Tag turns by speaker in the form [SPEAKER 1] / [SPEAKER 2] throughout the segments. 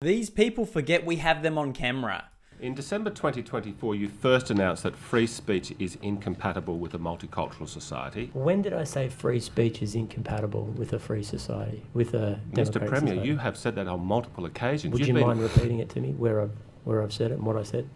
[SPEAKER 1] These people forget we have them on camera.
[SPEAKER 2] In December 2024, you first announced that free speech is incompatible with a multicultural society.
[SPEAKER 3] When did I say free speech is incompatible with a free society, with a democratic
[SPEAKER 2] Mr. Premier,
[SPEAKER 3] society?
[SPEAKER 2] you have said that on multiple occasions.
[SPEAKER 3] Would you mind repeating it to me, where I've said it and what I said?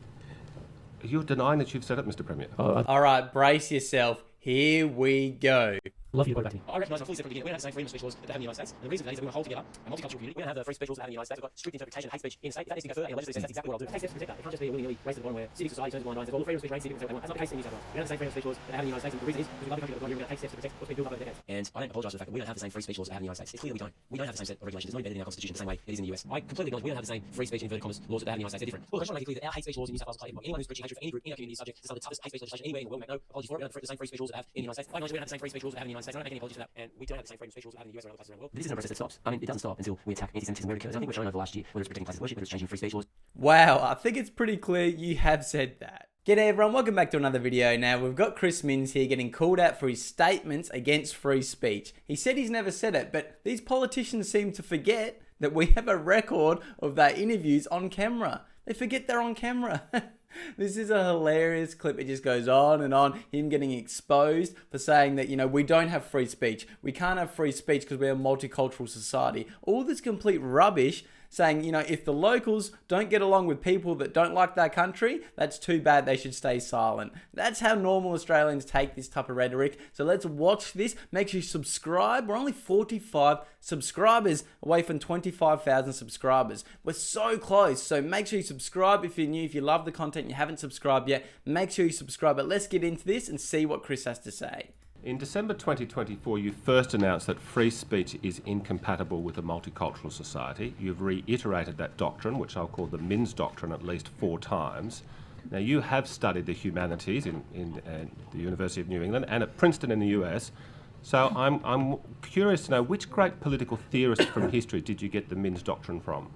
[SPEAKER 2] You're denying that you've said it, Mr. Premier.
[SPEAKER 1] All right, brace yourself. Here we go.
[SPEAKER 3] Love you to go back to me.
[SPEAKER 4] I recognise I'm fully separate from the beginning. We don't have the same freedom of speech laws that they have in the United States. And the reason for that is that we want to hold together a multicultural community. We don't have the free speech laws that they have in the United States. We've got strict interpretation of hate speech in the state. If that needs to go further, and the legislature says that's exactly what I'll do. Take steps to protect that. It can't just be a willy-nilly race to the bottom where civic society turns a blind eye and says, well, freedom of speech reigns, civic can say what they want. That's not the case in New South Wales. We don't have the same freedom of speech laws that they have in the United States. And the reason is because we love the country that we've got here. We're going to take steps to protect what's been built up over decades. And I don't apologise for the fact that we don't have the same free speech laws that they have in the United States. It's clear that we don't. We don't have the same set of regulations. It's not embedded in our constitution the same way it is in the US. I completely acknowledge we don't have the same free speech in inverted commas laws that they have in the United States. They're different. Well, I just want to make it clear that our hate speech laws in New South Wales apply to anyone who's preaching hatred for any group in our community is subject to some of the toughest hate speech legislation anywhere in the world. We make no apology for it. We don't have the same free speech laws that they have in the United States. I acknowledge we don't have the same free speech laws that they have in the United States. I don't make any apologies for that. And we don't have the same freedom of speech laws that they have in the US or other places around the world. This isn't a process that stops. I mean, it doesn't stop until we attack anti-Semitism where it occurs. I think we're showing over the last year, whether it's protecting places of worship, whether it's changing free speech laws.
[SPEAKER 1] Wow, I think it's pretty clear you have said that. G'day everyone, welcome back to another video. Now, we've got Chris Minns here getting called out for his statements against free speech. He said he's never said it, but these politicians seem to forget that we have a record of their interviews on camera. They forget they're on camera. This is a hilarious clip. It just goes on, him getting exposed for saying that, you know, we don't have free speech. We can't have free speech because we're a multicultural society. All this complete rubbish saying, you know, if the locals don't get along with people that don't like their country, that's too bad, they should stay silent. That's how normal Australians take this type of rhetoric. So let's watch this. Make sure you subscribe. We're only 45 subscribers away from 25,000 subscribers. We're so close. So make sure you subscribe if you're new, if you love the content, you haven't subscribed yet, make sure you subscribe. But let's get into this and see what Chris has to say.
[SPEAKER 2] In December 2024, you first announced that free speech is incompatible with a multicultural society. You've reiterated that doctrine, which I'll call the Minns doctrine, at least 4 times. Now, you have studied the humanities in the University of New England and at Princeton in the US. So I'm curious to know, which great political theorist from history did you get the Minns doctrine from?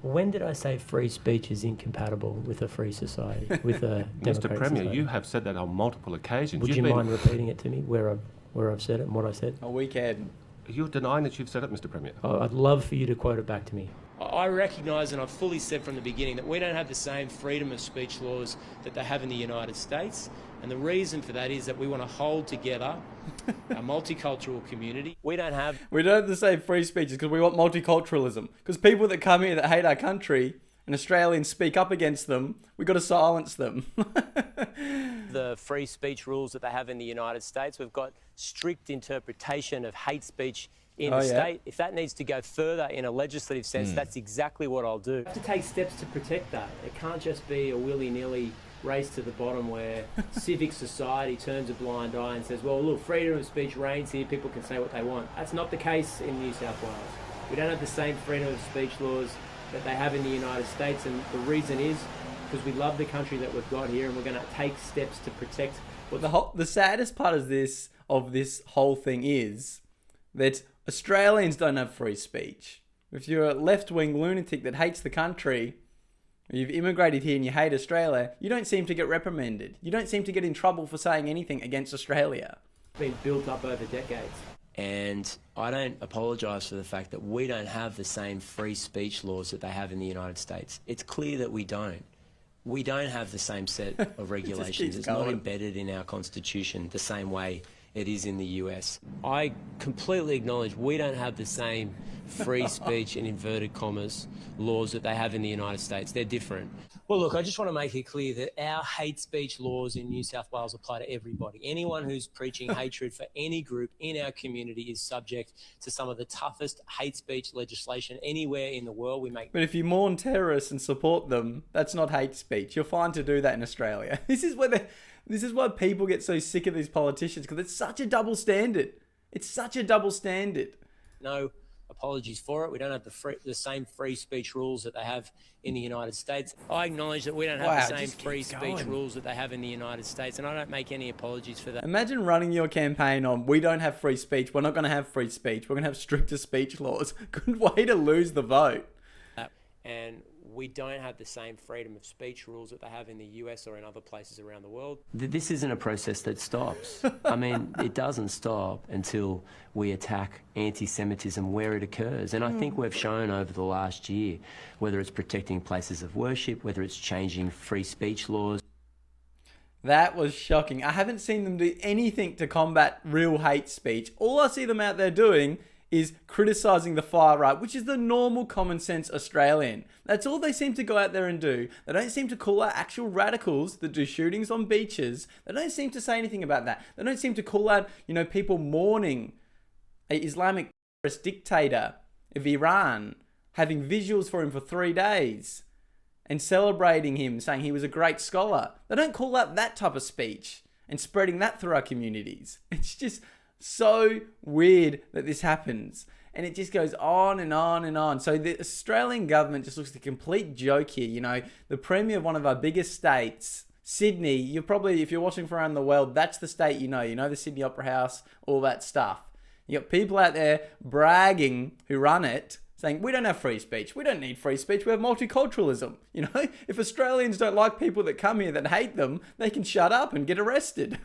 [SPEAKER 3] When did I say free speech is incompatible with a free society, with a democratic
[SPEAKER 2] Mr. Premier,
[SPEAKER 3] society?
[SPEAKER 2] you have said that on multiple occasions.
[SPEAKER 3] Would you mind repeating it to me, where I've said it and what I said?
[SPEAKER 1] Oh, we can.
[SPEAKER 2] You're denying that you've said it, Mr. Premier.
[SPEAKER 3] I'd love for you to quote it back to me.
[SPEAKER 4] I recognise, and I've fully said from the beginning, that we don't have the same freedom of speech laws that they have in the United States. And the reason for that is that we want to hold together a multicultural community. We don't have
[SPEAKER 1] the same free speech because we want multiculturalism. Because people that come here that hate our country and Australians speak up against them, we've got to silence them.
[SPEAKER 4] the free speech rules that they have in the United States. We've got strict interpretation of hate speech in the state. If that needs to go further in a legislative sense, that's exactly what I'll do. We have to take steps to protect that. It can't just be a willy-nilly race to the bottom where civic society turns a blind eye and says, well, look, freedom of speech reigns here, people can say what they want. That's not the case in New South Wales. We don't have the same freedom of speech laws that they have in the United States, and the reason is because we love the country that we've got here and we're going to take steps to protect.
[SPEAKER 1] The saddest part of this whole thing is that Australians don't have free speech. If you're a left-wing lunatic that hates the country, you've immigrated here and you hate Australia, you don't seem to get reprimanded. You don't seem to get in trouble for saying anything against Australia.
[SPEAKER 4] It's been built up over decades. And I don't apologise for the fact that we don't have the same free speech laws that they have in the United States. It's clear that we don't. We don't have the same set of regulations. It's not embedded in our constitution the same way it is in the US. I completely acknowledge we don't have the same free speech in inverted commas laws that they have in the United States. They're different. Well, look, I just want to make it clear that our hate speech laws in New South Wales apply to everybody. Anyone who's preaching hatred for any group in our community is subject to some of the toughest hate speech legislation anywhere in the world.
[SPEAKER 1] But if you mourn terrorists and support them, that's not hate speech. You're fine to do that in Australia. This is why people get so sick of these politicians, because it's such a double standard. It's such a double standard.
[SPEAKER 4] No apologies for it. We don't have the same free speech rules that they have in the United States. I acknowledge that we don't have the same free speech rules that they have in the United States, and I don't make any apologies for that.
[SPEAKER 1] Imagine running your campaign on, we don't have free speech, we're not going to have free speech, we're going to have stricter speech laws. Good way to lose the vote.
[SPEAKER 4] And we
[SPEAKER 5] we don't have the same freedom of speech rules that they have in the US or in other places around the world.
[SPEAKER 4] This isn't a process that stops. I mean, it doesn't stop until we attack anti-Semitism where it occurs. And I think we've shown over the last year, whether it's protecting places of worship, whether it's changing free speech laws.
[SPEAKER 1] That was shocking. I haven't seen them do anything to combat real hate speech. All I see them out there doing is criticising the far right, which is the normal common sense Australian. That's all they seem to go out there and do. They don't seem to call out actual radicals that do shootings on beaches. They don't seem to say anything about that. They don't seem to call out, people mourning an Islamic dictator of Iran, having visuals for him for 3 days and celebrating him, saying he was a great scholar. They don't call out that type of speech and spreading that through our communities. It's just so weird that this happens, and it just goes on and on and on. So the Australian government just looks like a complete joke here. The Premier of one of our biggest states, Sydney, if you're watching from around the world, that's the state the Sydney Opera House, all that stuff. You got people out there bragging who run it, saying, we don't have free speech. We don't need free speech. We have multiculturalism. If Australians don't like people that come here that hate them, they can shut up and get arrested.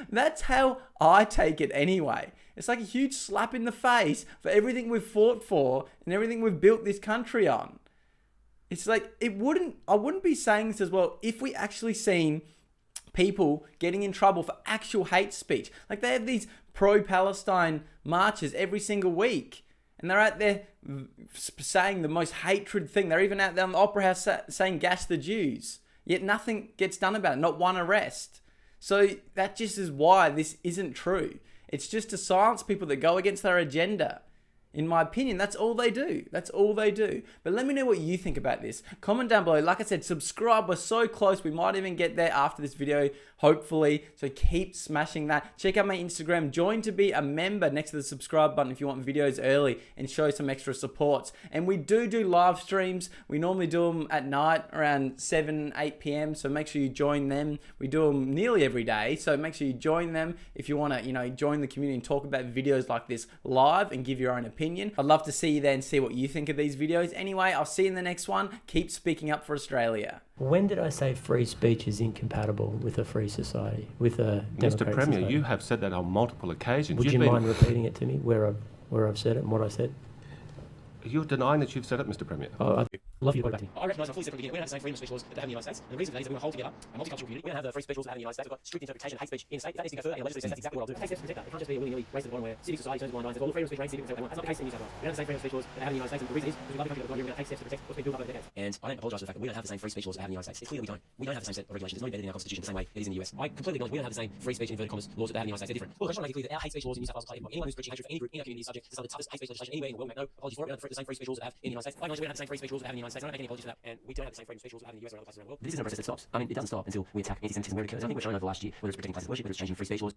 [SPEAKER 1] That's how I take it anyway. It's like a huge slap in the face for everything we've fought for and everything we've built this country on. It's like, I wouldn't be saying this as well if we actually seen people getting in trouble for actual hate speech. Like, they have these pro-Palestine marches every single week. And they're out there saying the most hatred thing. They're even out there on the Opera House saying gas the Jews. Yet nothing gets done about it. Not one arrest. So that just is why this isn't true. It's just to silence people that go against their agenda. In my opinion, that's all they do. That's all they do. But let me know what you think about this. Comment down below. Like I said, subscribe. We're so close. We might even get there after this video, hopefully. So keep smashing that. Check out my Instagram. Join to be a member next to the subscribe button if you want videos early and show some extra supports. And we do live streams. We normally do them at night around 7, 8 p.m. So make sure you join them. We do them nearly every day. So make sure you join them if you want to, join the community and talk about videos like this live and give your own opinion. I'd love to see you there and see what you think of these videos. Anyway, I'll see you in the next one. Keep speaking up for Australia.
[SPEAKER 3] When did I say free speech is incompatible with a free society, with a democratic
[SPEAKER 2] Mr. Premier,
[SPEAKER 3] society?
[SPEAKER 2] you have said that on multiple occasions.
[SPEAKER 3] Would you mind repeating it to me, where I've said it and what I said?
[SPEAKER 2] You're denying that you've said it, Mr. Premier.
[SPEAKER 3] Oh, I'd love you to go back to me.
[SPEAKER 5] I recognise I'm fully separate from the beginning. We don't have the same freedom of speech laws that they have in the United States. And the reason for that is that we're going to hold together a multicultural community. We don't have the free speech laws that they have in the United States. We've got strict interpretation of hate speech in the state. If that needs to go further, and the legislature says that's exactly what I'll do. It takes steps to protect that. It can't just be a willy-nilly race to the bottom where civic society turns a blind eye and says, well, freedom of speech reigns, civic protect what they want. That's not the case in New South Wales. We don't have the same freedom of speech laws that they have in the United States. And the reason is because we love the country that we've got here. We're going to take steps to protect what's been built up over decades.
[SPEAKER 4] And I don't apologise for the fact that we don't have the same free speech laws that they have in the United States. It's clear that we don't. We don't have the same set of regulations. It's not embedded in our constitution the same way it is in the US. I completely acknowledge we don't have the same free speech in inverted commas laws that they have in the United States. They're different. Well, the question I make it clear that our hate speech laws in New South Wales apply to anyone who's preaching hatred for any group in our community is subject to some of the toughest hate speech legislation anywhere in the world. We make no apology for it. We don't have the same free speech laws that they have in the United States. I acknowledge we don't have the same free speech laws that they have in the United States. I don't make any apology for that. And we don't have the same freedom of speech laws that they have in the US or other places around the world. This isn't a process that stops. I mean, it doesn't stop until we attack anti-Semitism where it occurs. I think we've shown over the last year, whether it's protecting places of worship, whether it's changing free speech laws.